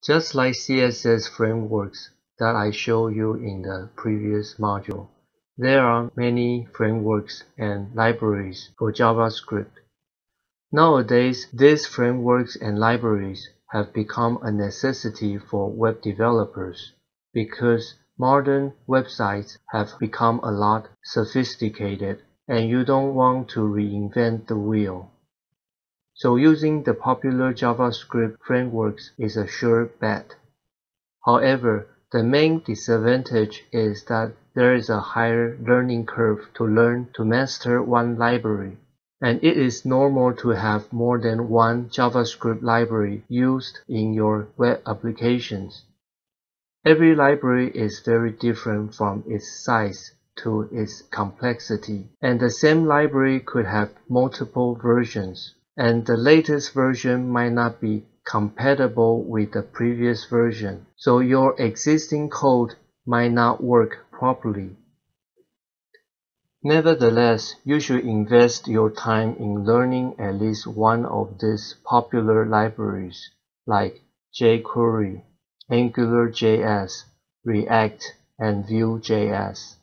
Just like CSS frameworks that I showed you in the previous module, there are many frameworks and libraries for JavaScript. Nowadays, these frameworks and libraries have become a necessity for web developers because modern websites have become a lot sophisticated and you don't want to reinvent the wheel. So using the popular JavaScript frameworks is a sure bet. However, the main disadvantage is that there is a higher learning curve to learn to master one library, and it is normal to have more than one JavaScript library used in your web applications. Every library is very different from its size to its complexity, and the same library could have multiple versions, and the latest version might not be compatible with the previous version, so your existing code might not work properly. Nevertheless, you should invest your time in learning at least one of these popular libraries like jQuery, AngularJS, React, and Vue.js.